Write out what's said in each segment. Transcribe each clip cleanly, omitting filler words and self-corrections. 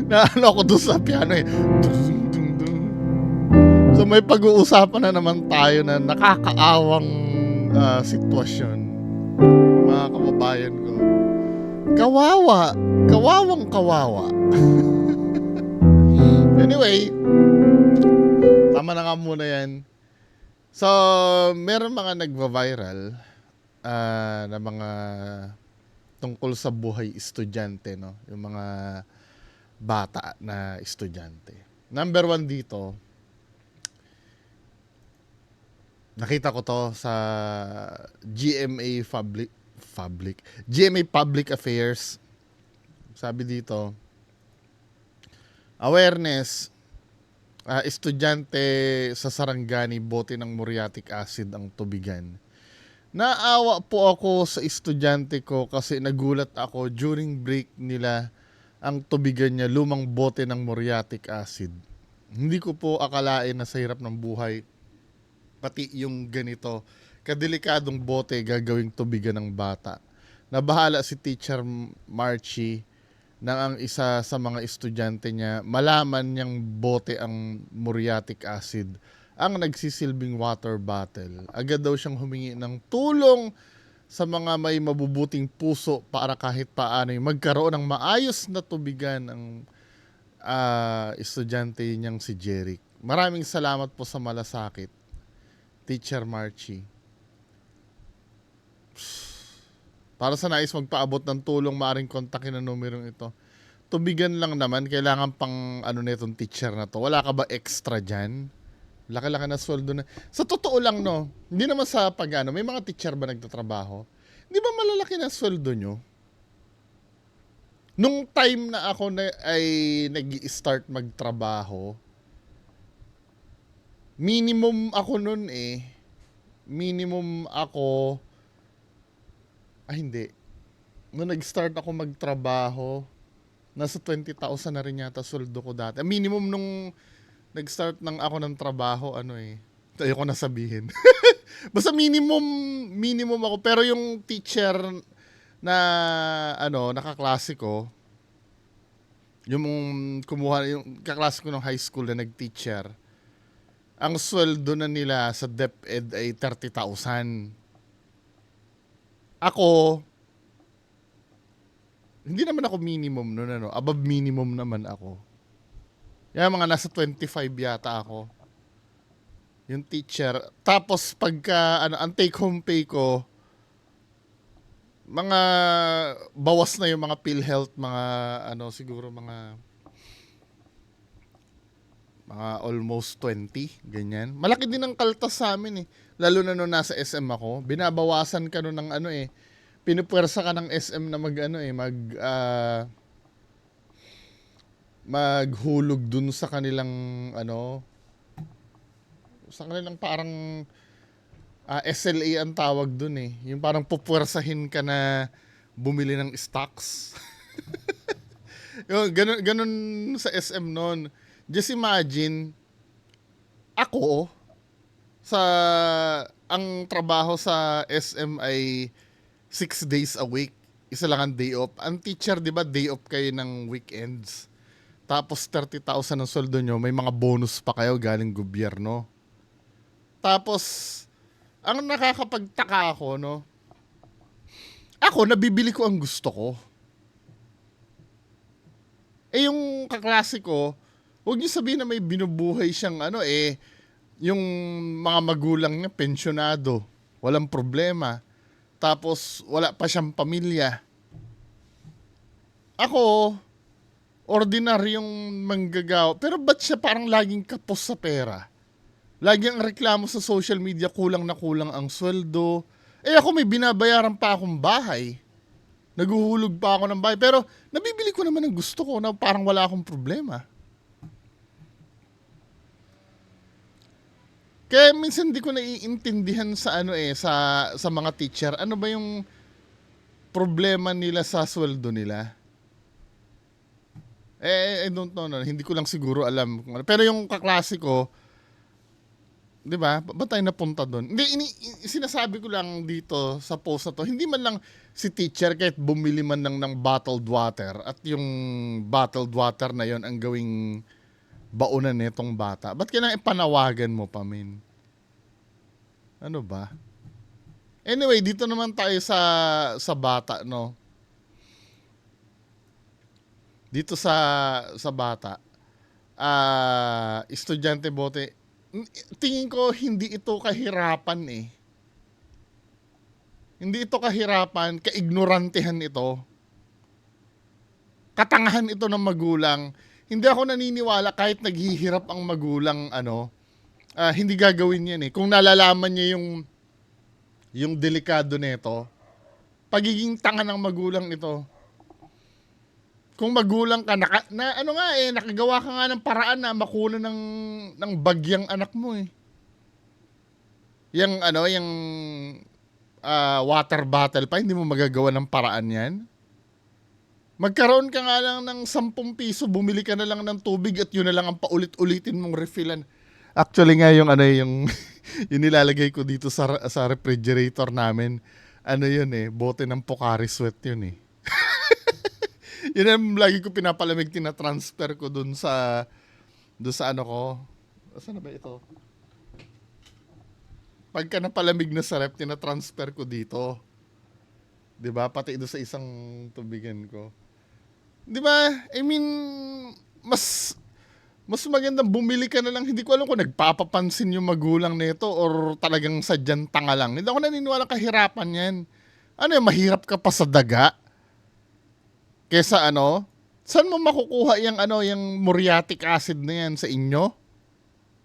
na ano ako doon sa piano eh. Dung, dung, dung. So may pag-uusapan na naman tayo na nakakaawang sitwasyon, mga kababayan ko. Kawawa. Kawawang kawawa. Anyway, tama na nga muna yan. So, meron mga nagva-viral na mga tungkol sa buhay estudyante, no? Yung mga bata na estudyante. Number 1 dito, nakita ko to sa GMA Public Affairs. Sabi dito, awareness, estudyante sa Sarangani, bote ng muriatic acid ang tubigan. Naawa po ako sa estudyante ko kasi nagulat ako during break nila ang tubigan niya lumang bote ng muriatic acid. Hindi ko po akalain na sa hirap ng buhay pati yung ganito kadelikadong bote gagawing tubigan ng bata. Nabahala si Teacher Marchie na ang isa sa mga estudyante niya malaman niyang bote ang muriatic acid ang nagsisilbing water bottle. Agad daw siyang humingi ng tulong sa mga may mabubuting puso para kahit paano magkaroon ng maayos na tubigan ang estudyante niyang si Jeric. Maraming salamat po sa malasakit, Teacher Marchie. Para sa nais magpaabot ng tulong, maaaring kontakin ang numerong ito. Tubigan lang naman, kailangan pang ano netong teacher na to. Wala ka ba extra dyan? Laki-laki na sweldo na. Sa totoo lang, no, hindi naman sa pag-ano, may mga teacher ba nagtatrabaho? Hindi ba malalaki na sweldo nyo? Nung time na ako ay nag-i-start magtrabaho, minimum ako nun eh. Minimum ako, hindi. Nung nag-start ako magtrabaho, nasa 20,000 na rin yata sweldo ko dati. Minimum nung nag-start ako ng trabaho, ayoko na sabihin. Basta minimum ako. Pero yung teacher na, nakaklase ko, yung kumuha, yung kaklase ko ng high school na nag-teacher, ang sweldo na nila sa DepEd ay 30,000. Ako, hindi naman ako minimum noon, above minimum naman ako. Yan, mga nasa 25 yata ako. Yung teacher. Tapos pagka ang take home pay ko, mga bawas na yung mga PhilHealth, mga siguro mga almost 20, ganyan. Malaki din ang kaltas sa amin eh. Lalo na nung nasa SM ako, binabawasan ka nun ng pinupwersa ka ng SM na maghulog dun sa kanilang parang SLA ang tawag dun eh. Yung parang pupwersahin ka na bumili ng stocks. Yung ganun sa SM noon. Just imagine, ako, ang trabaho sa SM ay 6 days a week. Isa lang ang day off. Ang teacher, di ba, day off kayo ng weekends. Tapos 30,000 ang sweldo nyo, may mga bonus pa kayo galing gobyerno. Tapos, ang nakakapagtaka ako, ako, nabibili ko ang gusto ko. Yung kaklase ko, huwag niyo sabihin na may binubuhay siyang yung mga magulang niya, pensyonado. Walang problema. Tapos, wala pa siyang pamilya. Ako, ordinaryong manggagawa. Pero ba't siya parang laging kapos sa pera? Lagi ang reklamo sa social media, kulang na kulang ang sweldo. Ako may binabayaran pa akong bahay. Naguhulog pa ako ng bahay. Pero nabibili ko naman ang gusto ko na parang wala akong problema. Kaya minsan di ko naiintindihan sa sa mga teacher, ano ba yung problema nila sa sweldo nila? I don't know, hindi ko lang siguro alam. Pero yung kaklase ko, 'Di ba? Ba't tayo napunta doon? Hindi, sinasabi ko lang dito sa post na to, hindi man lang si teacher kahit bumili man lang ng bottled water at yung bottled water na yon ang gawing baunan nitong bata. Ba't kailangan ipanawagan mo pa, min? Ano ba? Anyway, dito naman tayo sa bata, no? Dito sa bata. Estudyante bote. Tingin ko hindi ito kahirapan eh. Hindi ito kahirapan, kaignorantehan ito. Katangahan ito ng magulang. Hindi ako naniniwala kahit naghihirap ang magulang, hindi gagawin yan eh. Kung nalalaman niya yung delikado nito, pagiging tanga ng magulang ito. Kung magulang ka, nakagawa ka nga ng paraan na makuha ng bagyang anak mo eh. Yung water bottle pa, hindi mo magagawa ng paraan yan. Magkaroon ka nga lang ng 10 piso, bumili ka na lang ng tubig at yun na lang ang paulit-ulitin mong refillan. Actually nga yung yung nilalagay ko dito sa refrigerator namin, yun eh, bote ng Pocari Sweat yun eh. Yun ang lagi ko pinapalamig, tina-transfer ko dun sa ano ko. Saan na ba ito? Pagka napalamig na sa rep, tina-transfer ko dito. 'Di ba? Pati doon sa isang tubigan ko. 'Di ba? I mean, mas magandang bumili ka na lang. Hindi ko alam kung nagpapapansin yung magulang nito or talagang sadyang tanga lang. Hindi ako naniniwala kahirapan yan. Mahirap ka pa sa daga? Kesa saan mo makukuha yung muriatic acid na yan sa inyo?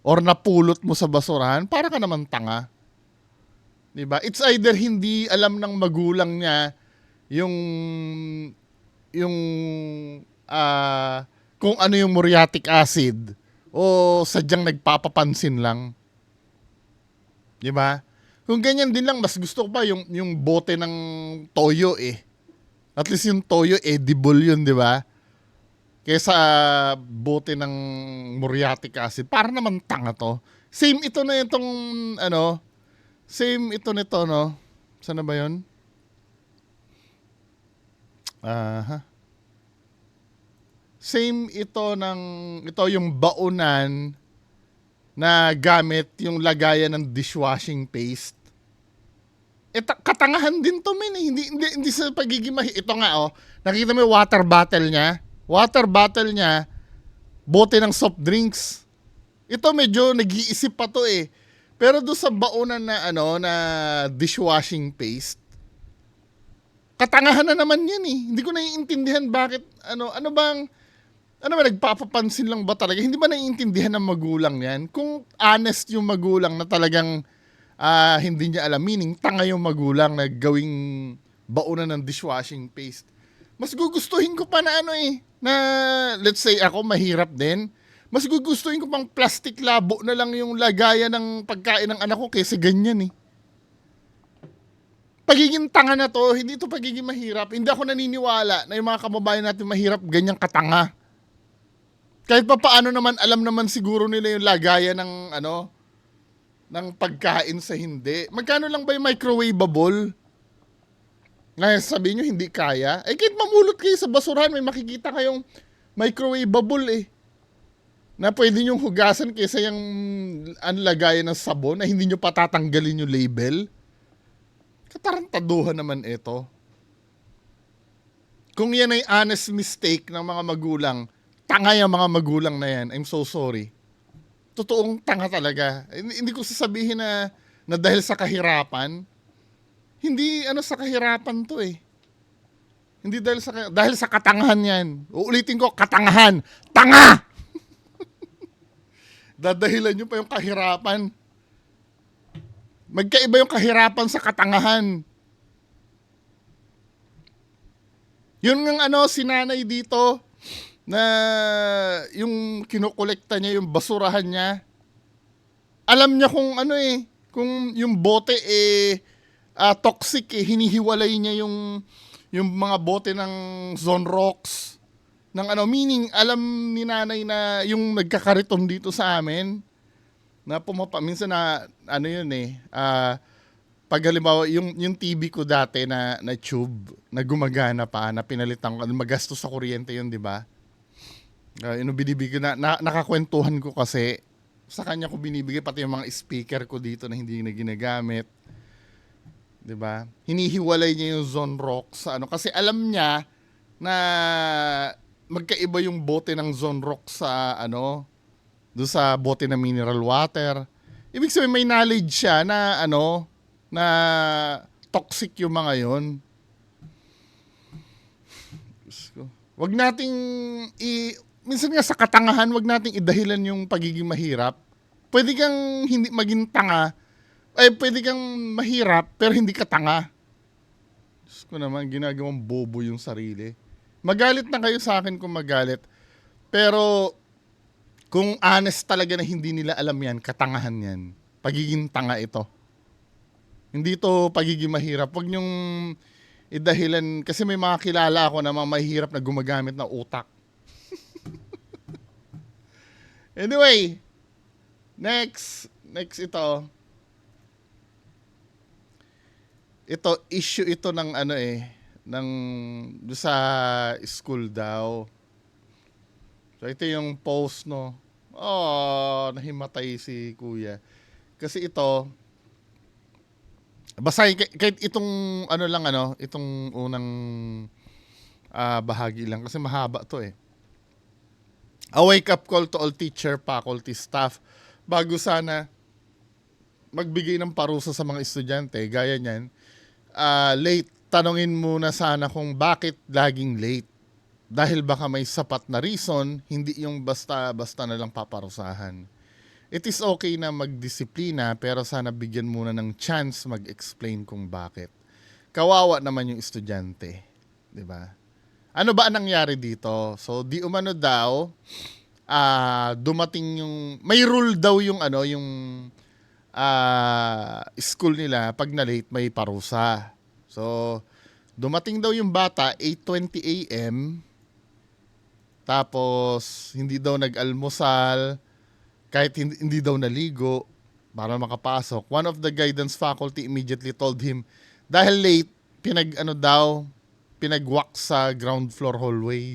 Or napulot mo sa basurahan? Para ka naman tanga. 'Di ba? It's either hindi alam ng magulang niya yung kung ano yung muriatic acid o sadyang nagpapapansin lang. 'Di ba? Kung ganyan din lang, mas gusto ko pa yung bote ng toyo eh. At least yung toyo edible yun, 'di ba? Kaysa bote ng muriatic acid. Para naman tanga to. Same ito na itong same ito nito, no? Saan na ba 'yon? Same ito ito yung baunan na gamit yung lagayan ng dishwashing paste. Katangahan din to, men. Hindi sa pagiging ito nga, nakita mo yung water bottle niya? Water bottle niya, bote ng soft drinks. Ito medyo nag-iisip pa to eh. Pero doon sa baunan na na dishwashing paste, katangahan na naman yan eh. Hindi ko naiintindihan bakit nagpapapansin lang ba talaga? Hindi ba naiintindihan ng magulang yan? Kung honest yung magulang na talagang hindi niya alam, meaning tanga yung magulang na gawing baunan ng dishwashing paste. Mas gugustuhin ko pa na na let's say ako mahirap din. Mas gugustuhin ko pang plastic labo na lang yung lagayan ng pagkain ng anak ko kaysa ganyan eh. Pagiging tanga na to, hindi to pagiging mahirap. Hindi ako naniniwala na yung mga kababayan natin mahirap ganyang katanga. Kahit pa paano naman, alam naman siguro nila yung lagayan ng ng pagkain sa hindi. Magkano lang ba yung microwavable? Ngayon sabihin nyo hindi kaya. Kahit mamulot kayo sa basurahan, may makikita kayong microwavable eh. Na pwede nyong hugasan kaysa yung lagayan ng sabon na hindi nyo patatanggalin yung label. Katarantaduhan naman ito. Kung yan ay honest mistake ng mga magulang, tanga yung mga magulang na yan. I'm so sorry. Totoong tanga talaga. Hindi ko sasabihin na dahil sa kahirapan. Hindi sa kahirapan to eh. Hindi dahil sa katangahan yan. Uulitin ko, katangahan. Tanga! Dadahilan nyo pa yung kahirapan. Magkaiba yung kahirapan sa katangahan. Yun ng sinanay dito na yung kinukolekta niya, yung basurahan niya. Alam niya kung kung yung bote toxic hinihiwalay niya yung mga bote ng Zonrox ng meaning alam ni nanay na yung nagkakariton dito sa amin Na minsan na ano yun eh, pag halimbawa yung TV ko dati na tube na gumagana pa na pinalitan ko, magastos sa kuryente yun, 'di ba? Yun binibigay nakakwentuhan ko kasi sa kanya ko binibigay pati yung mga speaker ko dito na hindi na ginagamit, 'di ba? Hinihiwalay niya yung Zone Rock sa ano kasi alam niya na magkaiba yung bote ng Zone Rock sa ano, do sa bote ng mineral water. Ibig sabihin may knowledge siya na ano, na toxic yung mga yon. Wag nating minsan nga sa katangahan, wag nating idahilan yung pagiging mahirap. Pwede kang hindi maging tanga, pwede kang mahirap pero hindi ka tanga. Diyos ko naman, ginagawang bobo yung sarili. Magalit na kayo sa akin kung magalit. Pero kung honest talaga na hindi nila alam yan, katangahan yan. Pagiging tanga ito. Hindi to pagiging mahirap. Huwag niyong idahilan, kasi may mga kilala ako na mga mahirap na gumagamit ng utak. Anyway, next ito. Ito, issue ito ng ano eh, ng sa school daw. So ito yung post, no. Oh, nahimatay si kuya. Kasi ito, basahin kahit itong ano lang ano, itong unang bahagi lang kasi mahaba to eh. A wake-up call to all teacher, faculty, staff. Bago sana magbigay ng parusa sa mga estudyante, gaya niyan, late, tanungin muna sana kung bakit laging late. Dahil baka may sapat na reason, hindi yung basta-basta na lang paparusahan. It is okay na magdisiplina pero sana bigyan muna ng chance mag-explain kung bakit. Kawawa naman yung estudyante, 'di ba? Ano ba ang nangyari dito? So di umano daw dumating yung may rule daw yung ano yung school nila pag na late may parusa. So dumating daw yung bata 8:20 AM tapos hindi daw nag-almusal kahit hindi daw naligo para makapasok. One of the guidance faculty immediately told him dahil late pinag-walk sa ground floor hallway.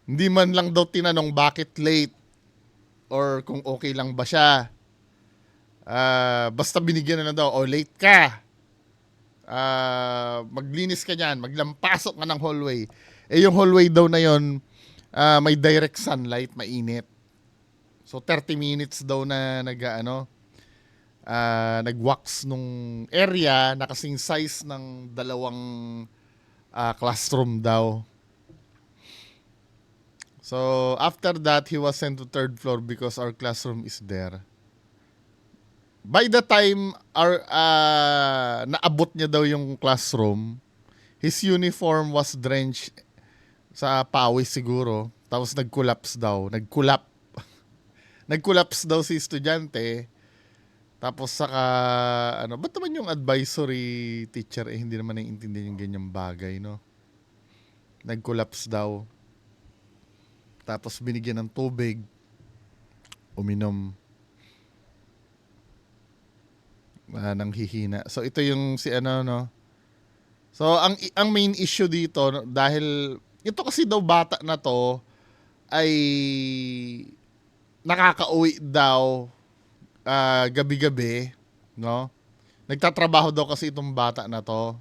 Hindi man lang daw tinanong bakit late or kung okay lang ba siya. Basta binigyan na daw, late ka. Maglinis ka dyan, maglampasok ka ng hallway. Yung hallway daw na yon may direct sunlight, mainit. So 30 minutes daw na nag-wax nung area na kasing size ng dalawang classroom daw. So after that, he was sent to third floor because our classroom is there. By the time naabot niya daw yung classroom, his uniform was drenched sa pawis siguro. Tapos nag-collapse daw. Nag-collapse daw si estudyante. Tapos saka, ba't naman yung advisory teacher hindi naman naiintindihan yung ganyang bagay, no? Nag-collapse daw. Tapos binigyan ng tubig. Uminom. Nang hihina. So ito yung si no. So ang main issue dito dahil ito kasi daw bata na to ay nakakauwi daw gabi-gabi, no? Nagtatrabaho daw kasi itong bata na to.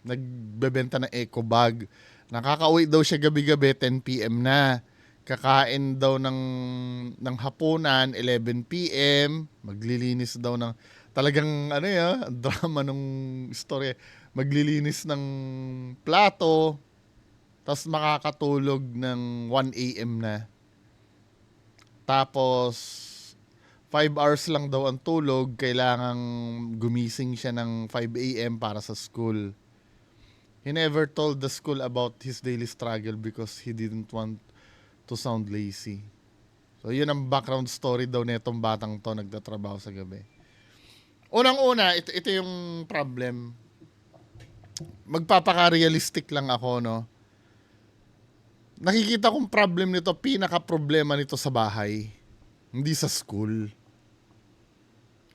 Nagbebenta ng eco bag. Nakakauwi daw siya gabi-gabi 10 PM na. Kakain daw ng hapunan 11 PM, maglilinis daw ng talagang drama nung istorya. Maglilinis ng plato, tapos makakatulog ng 1 AM na. Tapos 5 hours lang daw ang tulog, kailangang gumising siya ng 5 AM para sa school. He never told the school about his daily struggle because he didn't want to sound lazy. So yun ang background story daw nitong batang to nagtatrabaho sa gabi. Unang-una, ito yung problem. Magpapaka-realistic lang ako, no? Nakikita kong problem nito, pinaka-problema nito sa bahay. hindi sa school.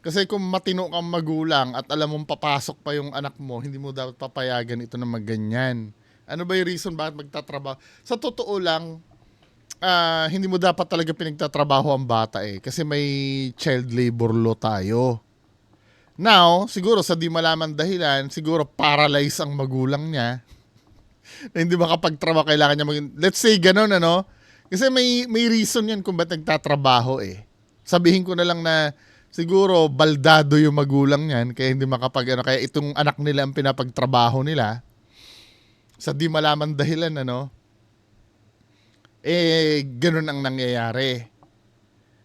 Kasi kung matino kang magulang at alam mong papasok pa yung anak mo, hindi mo dapat papayagan ito na magganyan. Ano ba yung reason bakit magtatrabaho? Sa totoo lang, hindi mo dapat talaga pinagtatrabaho ang bata eh. Kasi may child labor law tayo. Now, siguro sa di malaman dahilan, siguro paralyzed ang magulang niya. Na hindi makapagtrabaho, kailangan niya let's say ganun, ano? Kasi may reason yan kung ba't nagtatrabaho eh. Sabihin ko na lang na siguro baldado yung magulang niyan, kaya hindi kaya itong anak nila ang pinapagtrabaho nila. Sa di malaman dahilan, ano? Ganun ang nangyayari.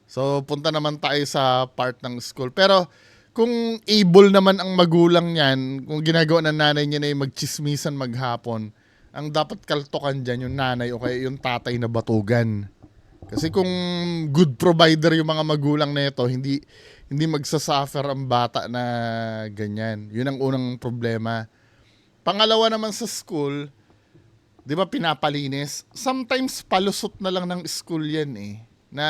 So, punta naman tayo sa part ng school. Pero, kung able naman ang magulang niyan, kung ginagawa ng nanay niya na yung magchismisan maghapon, ang dapat kaltokan dyan yung nanay o kaya yung tatay na batugan. Kasi kung good provider yung mga magulang na ito, hindi magsasuffer ang bata na ganyan. Yun ang unang problema. Pangalawa naman sa school, di ba pinapalinis? Sometimes palusot na lang ng school yan eh. Na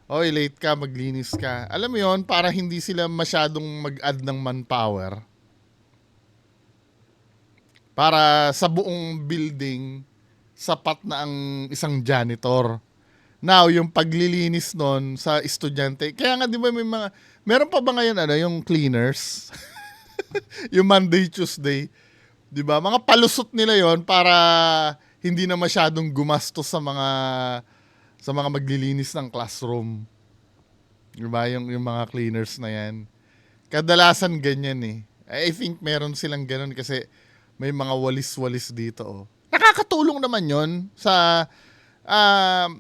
oy, late ka, maglinis ka. Alam mo yon, para hindi sila masyadong mag-add ng manpower. Para sa buong building, sapat na ang isang janitor. Now, yung paglilinis nun sa estudyante, kaya nga di ba meron pa ba ngayon yung cleaners? Yung Monday, Tuesday, di ba? Mga palusot nila yon para hindi na masyadong gumastos sa mga maglilinis ng classroom. Diba? Yung mga cleaners na yan. Kadalasan ganyan eh. I think meron silang ganun kasi may mga walis-walis dito. Oh. Nakakatulong naman yon sa...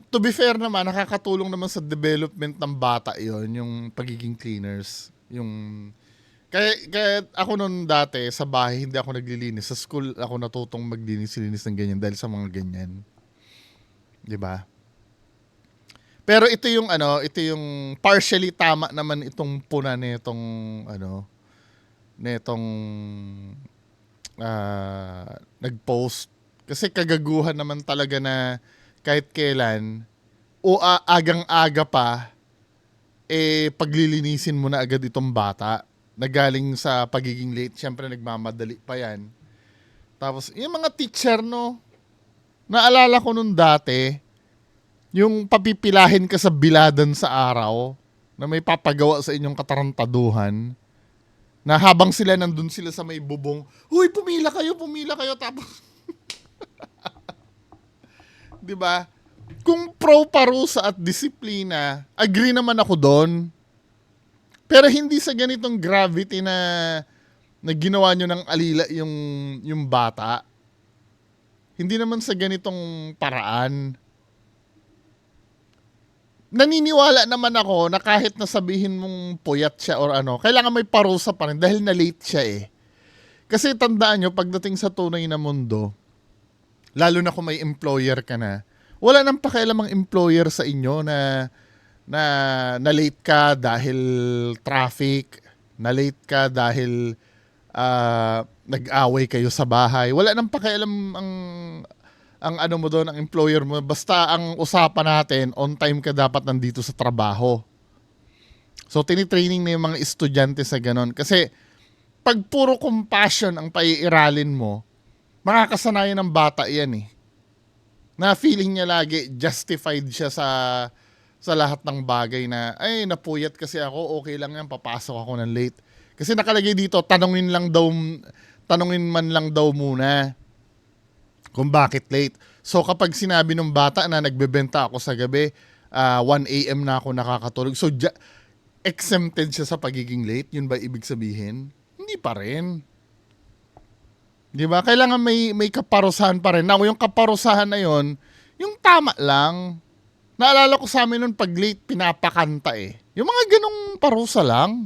to be fair naman, nakakatulong naman sa development ng bata yon yung pagiging cleaners. Kaya ako noon dati, sa bahay, hindi ako naglilinis. Sa school, ako natutong maglinis-linis ng ganyan dahil sa mga ganyan. 'Di ba? Pero ito yung partially tama naman itong puna nitong nag-post. Kasi kagaguhan naman talaga na kahit kailan o agang-aga pa paglilinisin mo na agad itong bata na galing sa pagiging late. Siyempre nagmamadali pa yan. Tapos yung mga teacher naalala ko nung dati, yung papipilahin ka sa biladan sa araw na may papagawa sa inyong katarantaduhan na habang sila nandun sila sa may bubong, huy, pumila kayo, tapos, di ba? Kung pro parusa at disiplina, agree naman ako doon. Pero hindi sa ganitong gravity na ginawa nyo ng alila yung bata. Hindi naman sa ganitong paraan. Naniniwala naman ako na kahit nasabihin mong puyat siya or kailangan may parusa pa rin dahil na late siya eh. Kasi tandaan nyo, pagdating sa tunay na mundo, lalo na kung may employer ka na, wala nang pakialam ang employer sa inyo na late ka dahil traffic, na late ka dahil nag-away kayo sa bahay. Wala nang pakialam ang mo doon, ang employer mo. Basta ang usapan natin, on time ka dapat nandito sa trabaho. So, tinitraining na yung mga estudyante sa ganon. Kasi, pag puro compassion ang paiiralin mo, makakasanayan ng bata yan eh. Na feeling niya lagi, justified siya sa lahat ng bagay na, ay, napuyat kasi ako, okay lang yan, papasok ako ng late. Kasi nakalagay dito, tanungin man lang daw muna kung bakit late. So kapag sinabi ng bata na nagbebenta ako sa gabi, 1 a.m. na ako nakakatulog, so exempted siya sa pagiging late, yun ba ibig sabihin? Hindi pa rin. Di ba? Kailangan may kaparusahan pa rin. Now, yung kaparusahan na yon, yung tama lang. Naalala ko sa amin nun, pag late, pinapakanta eh. Yung mga ganong parusa lang.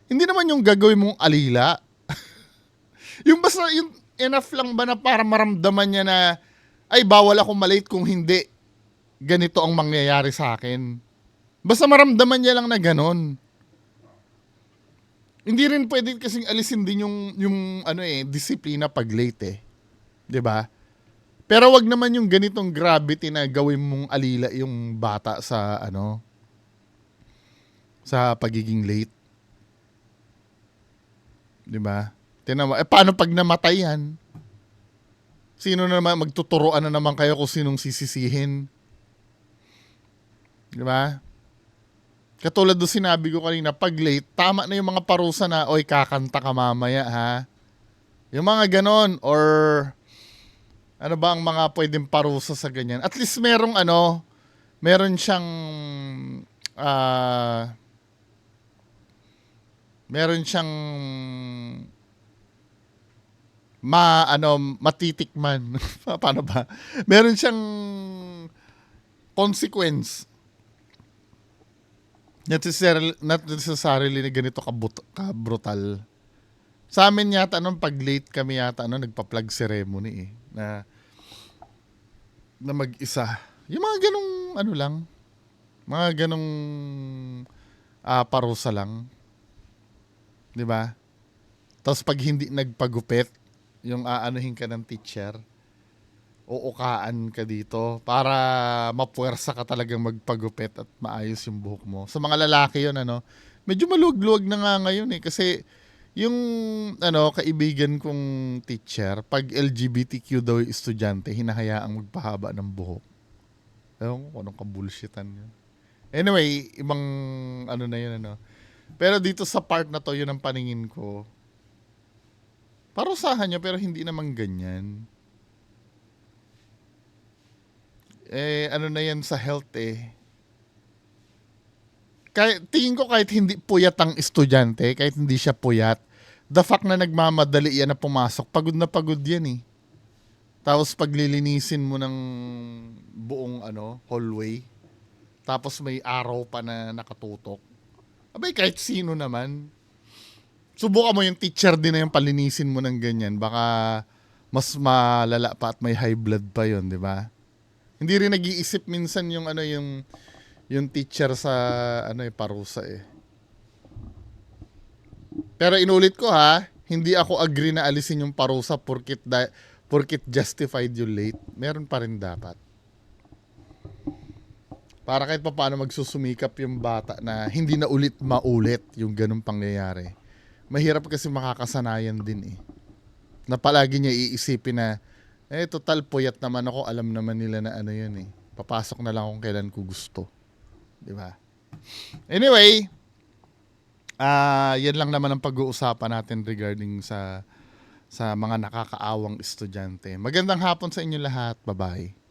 Hindi naman yung gagawin mong alila. Yung basta, yung enough lang ba na para maramdaman niya na, ay, bawal ako malate kung hindi ganito ang mangyayari sa akin. Basta maramdaman niya lang na ganon. Hindi rin pwede kasing alisin din yung disiplina pag late eh. 'Di ba? Pero wag naman yung ganitong gravity na gawin mong alila yung bata sa sa pagiging late. 'Di ba? Tingnan mo, paano pag namatay yan? Sino na naman, magtuturoan na naman kayo kung sinong sisisihin. 'Di ba? Katulad do sinabi ko kanina, pag late, tama na yung mga parusa na, oy, kakanta ka mamaya, ha? Yung mga ganon, or ano ba ang mga pwedeng parusa sa ganyan? At least merong meron siyang, ah, meron siyang matitikman. Paano ba? Meron siyang consequence. Not necessarily na ganito ka-brutal. Sa amin yata pag late kami yata nagpa-plug ceremony na mag-isa. Yung mga ganong lang, mga ganong parusa lang. 'Di ba? Tapos pag hindi nagpagupit, yung aanuhin ka ng teacher, uukaan ka dito para mapuwersa ka talagang magpagupit at maayos yung buhok mo. Sa mga lalaki yun, medyo maluwag-luwag na nga ngayon kasi yung kaibigan kong teacher, pag LGBTQ daw yung estudyante, hinahayaang magpahaba ng buhok. Ewan ko anong kabulshitan yun. Anyway, ibang na yun. Pero dito sa part na to, yun ang paningin ko. Parusahan niya pero hindi naman ganyan. Na yan sa health tingin ko kahit hindi puyat ang estudyante, kahit hindi siya puyat, the fact na nagmamadali yan na pumasok, pagod na pagod yan eh. Tapos paglilinisin mo ng buong hallway, tapos may araw pa na nakatutok. Abay, kahit sino naman. Subukan mo yung teacher din na yung palinisin mo ng ganyan. Baka mas malala pa at may high blood pa yon, di ba? Hindi rin nag-iisip minsan yung yung teacher sa parusa eh. Pero inulit ko ha, hindi ako agree na alisin yung parusa porkit justified yung late. Meron pa rin dapat. Para kahit paano magsusumikap yung bata na hindi na ulit maulit yung ganung pangyayari. Mahirap kasi makakasanayan din eh. Na palagi niya iisipin na, total puyat naman ako, alam naman nila na yun eh. Papasok na lang kung kailan ko gusto. Di ba? Anyway, yan lang naman ang pag-uusapan natin regarding sa mga nakakaawang estudyante. Magandang hapon sa inyo lahat. Bye-bye.